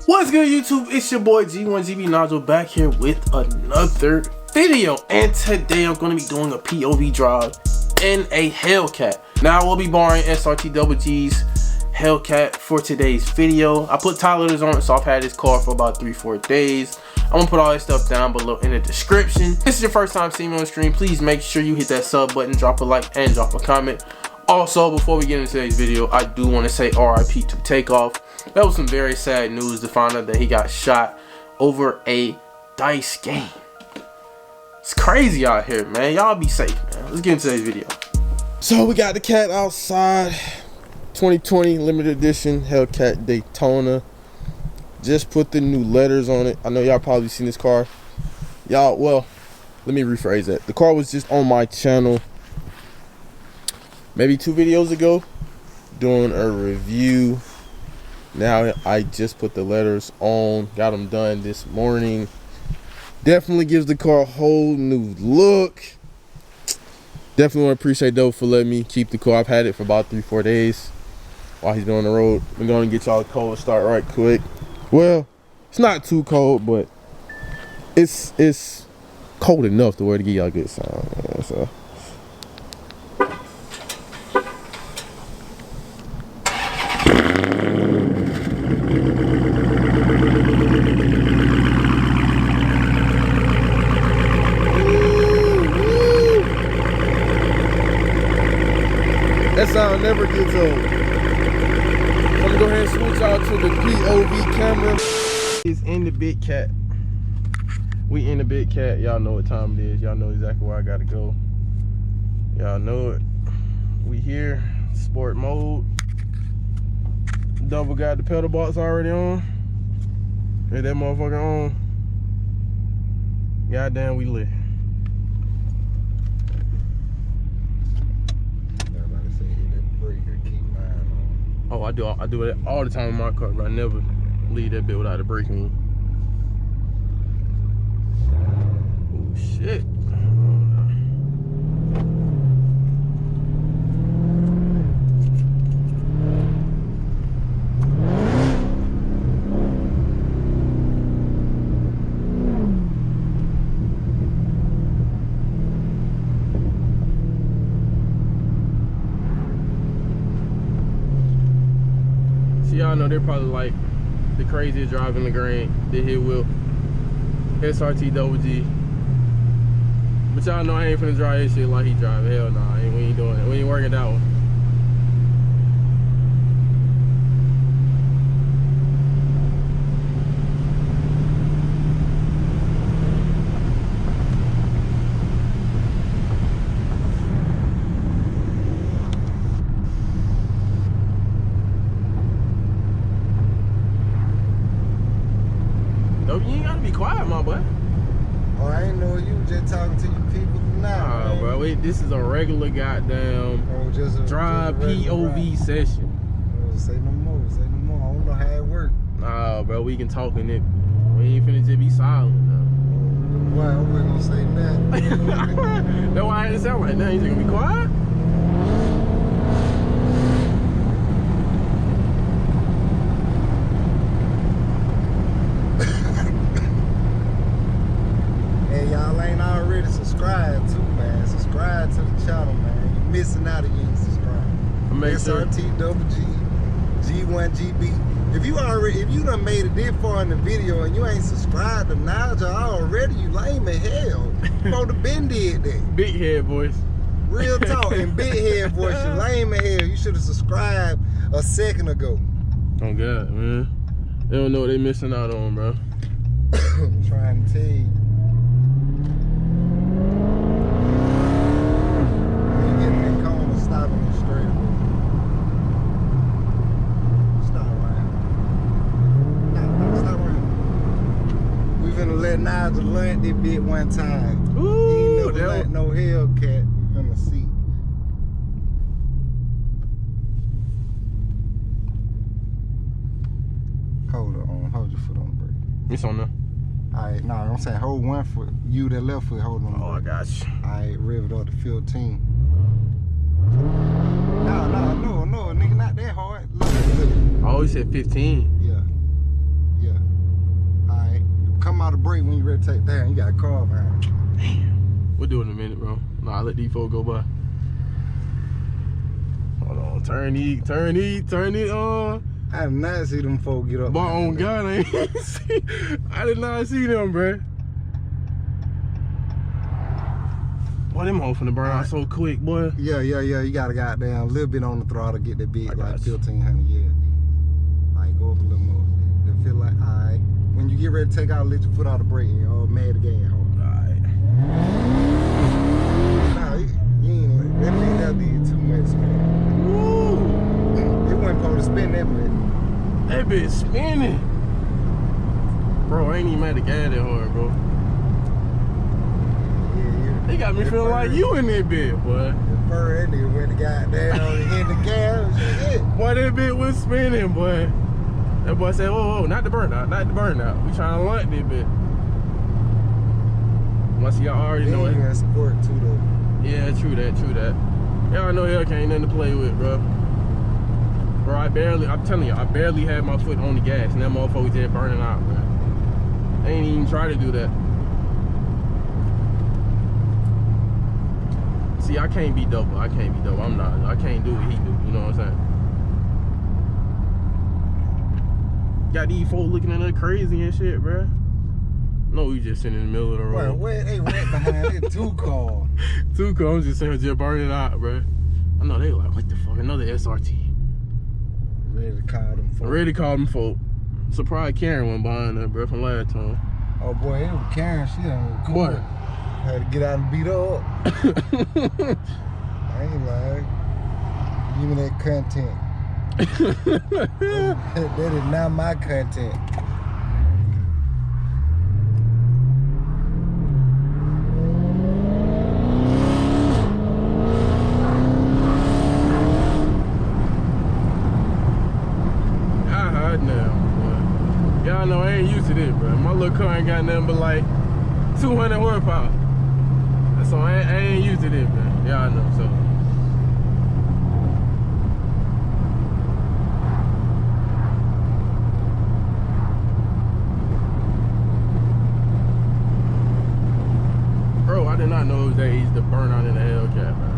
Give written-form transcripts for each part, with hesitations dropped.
What's good, YouTube? It's your boy G1GB Nigel back here with another video, and today I'm going to be doing a POV drive in a Hellcat. Now I will be borrowing SRT-G's Hellcat for today's video. I put tires on it, so I've had this car for about 3-4 days. I'm gonna put all this stuff down below in the description. If this is your first time seeing me on stream, please make sure you hit that sub button, drop a like, and drop a comment. Also, before we get into today's video, I do want to say RIP to Takeoff. That was some very sad news to find out that he got shot over a dice game. It's crazy out here, man. Y'all be safe, man. Let's get into today's video. So we got the cat outside. 2020 limited edition Hellcat Daytona. Just put the new letters on it. I know y'all probably seen this car. Y'all, well, let me rephrase that. The car was just on my channel maybe 2 videos ago doing a review. Now I just put the letters on, got them done this morning. Definitely gives the car a whole new look. Definitely want to appreciate Doe for letting me keep the car. I've had it for about 3-4 days while he's been on the road. We're going to get y'all a cold start right quick. Well, it's not too cold, but it's cold enough to where to get y'all a good sound. Yeah, so. That sound never gets old. I'm gonna go ahead and switch y'all to the POV camera. It's in the big cat. We in the big cat. Y'all know what time it is. Y'all know exactly where I gotta go. Y'all know it. We here. Sport mode. Double got the pedal box already on. Hit that motherfucker on. Goddamn, we lit. Oh, I do it all the time in my car, but I never leave that bit without a brake on. Oh shit. Y'all know they're probably like the craziest drive in the grain. They hit whip SRT-G. But y'all know I ain't finna drive this shit like he drive. Hell nah, we ain't doing it. We ain't working that one. You ain't gotta be quiet, my boy. Oh, I ain't know you just talking to you people now. Nah, bro, this is a regular goddamn drive POV session. Oh, say no more, say no more. I don't know how it works. Nah, bro, we can talk in it. We ain't finna just be silent, though. Why? I wasn't gonna say nothing. That's why I didn't sound like that. You just gonna be quiet? Subscribe too, man. Subscribe to the channel, man. You're missing out if you ain't subscribed. SRT-G, G1GB. If you done made it this far in the video and you ain't subscribed to Nigel already, you lame as hell. You supposed to been did that. Big head voice. Real talk and big head voice. You lame as hell. You should have subscribed a second ago. Oh God, man. They don't know what they missing out on, bro. I'm trying to tell you. Let Nigel learn this bit one time. Ooh, he ain't never let no Hellcat. You gonna see. Hold your foot on the brake. It's on there. Alright, no, I'm saying hold one foot. You that left foot, hold on. Oh, I got you. Alright, rev it up to 15. No, nigga, not that hard. Look. Oh, you said 15. Yeah. out the brake when you ready to take down. You got a car behind. Damn. We'll do it in a minute, bro. Nah, let these folks go by. Hold on, turn it. I did not see them folks get up. Boy, on God, I did not see them, bro. Boy, them hoes finna burn out so quick, boy. Yeah. You gotta goddamn a little bit on the throttle, get that big, like 1,500, yeah. Like, go up a little more. They feel like, alright. When you get ready to take out, let your foot out the brake and you're all mad again, hard. Alright. Nah, you ain't, that thing that did too much spin. Woo! It wasn't supposed to spin that much. That bitch spinning. Bro, I ain't even mad at gas that hard, bro. They got me feeling like you in that bit, boy. The fur that nigga went to goddamn hit the gas. Shit. Boy, that bit was spinning, boy. That boy said, whoa, not the burnout. We trying to lunch that bit. Once y'all already know it. You got support too, though. Yeah, true that. Y'all know Hellcat ain't nothing to play with, bro. Bro, I'm telling you, I barely had my foot on the gas, and that motherfucker just burning out, bro. I ain't even try to do that. See, I can't be double. I'm not. I can't do what he do. You know what I'm saying? Got these folks looking at her crazy and shit, bro. No, we just sitting in the middle of the road. Where they went behind it? Two cars. Two cars just sitting just burning out, bro. I know they like, what the fuck? Another SRT. Ready to call them folk. Surprised Karen went behind that, bro, from last time. Oh boy, it was Karen. She done cool. Boy. Had to get out and beat her up. I ain't lying. Give me that content. That is not my content. Y'all know I ain't used to this, bro. My little car ain't got nothing but like 200 horsepower. So I ain't used to this, man. Y'all know, so. Bro, I did not know it was that easy to burn out in the Hellcat, man.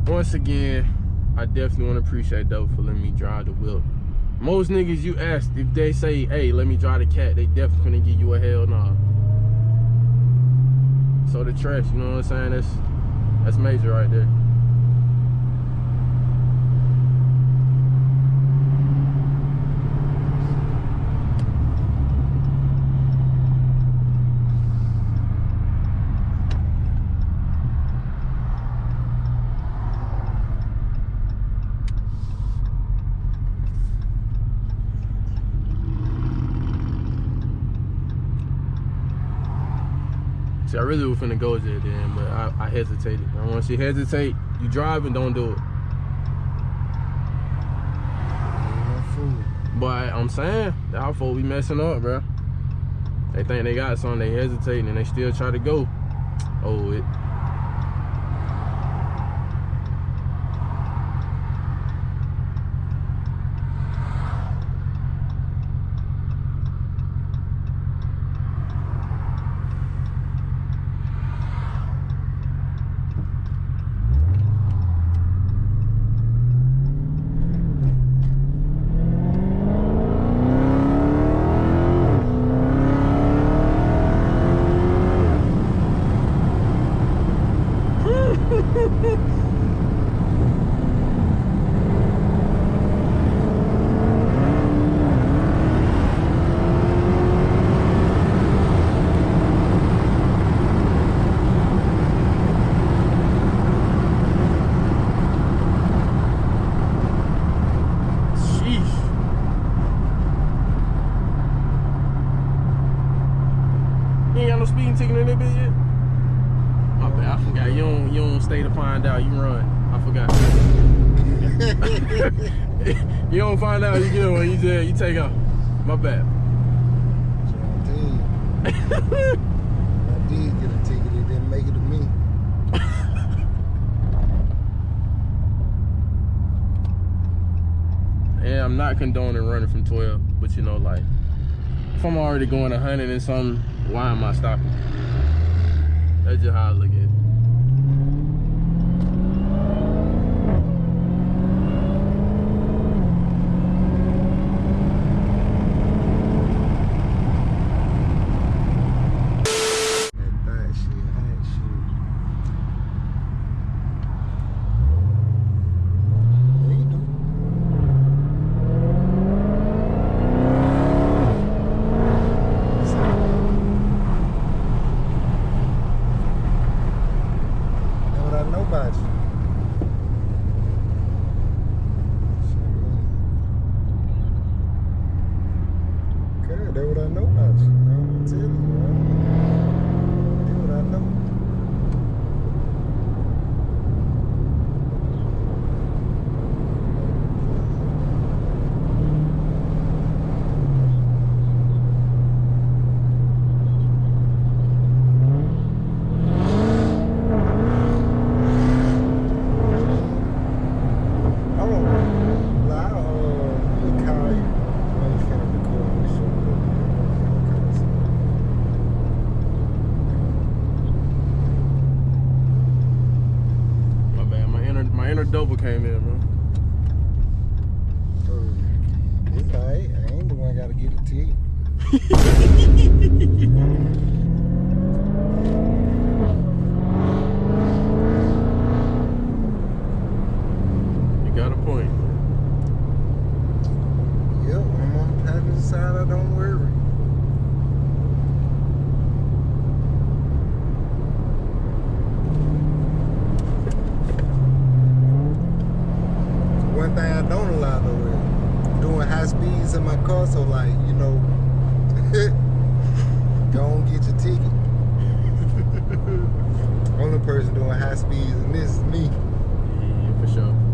Once again, I definitely want to appreciate Dope for letting me drive the whip. Most niggas you ask, if they say, hey, let me drive the cat, they definitely gonna give you a hell no. So the trash, you know what I'm saying? That's major right there. See, I really was finna go there then, but I hesitated. And once you hesitate, you drive and don't do it. But I'm saying, that how folks be messing up, bro. They think they got something, they hesitate, and they still try to go. Oh, it. Speeding ticket in that bit yet? My bad, I forgot. You don't stay to find out. You run. I forgot. You don't find out you get one. You take off. My bad. I did get a ticket. It didn't make take it to me. And I'm not condoning running from 12, but you know, like, if I'm already going 100 and something, why am I stopping? That's just how I look at it. That's what I know about you. I'm telling you, that's what I know. Double came in, man. It's alright. I ain't the one gotta get it to you. You got a point. Yep, I'm on the passenger side, I don't worry. One thing I don't allow though is doing high speeds in my car, so like, you know, go on get your ticket. Only person doing high speeds in this is me. Yeah, for sure.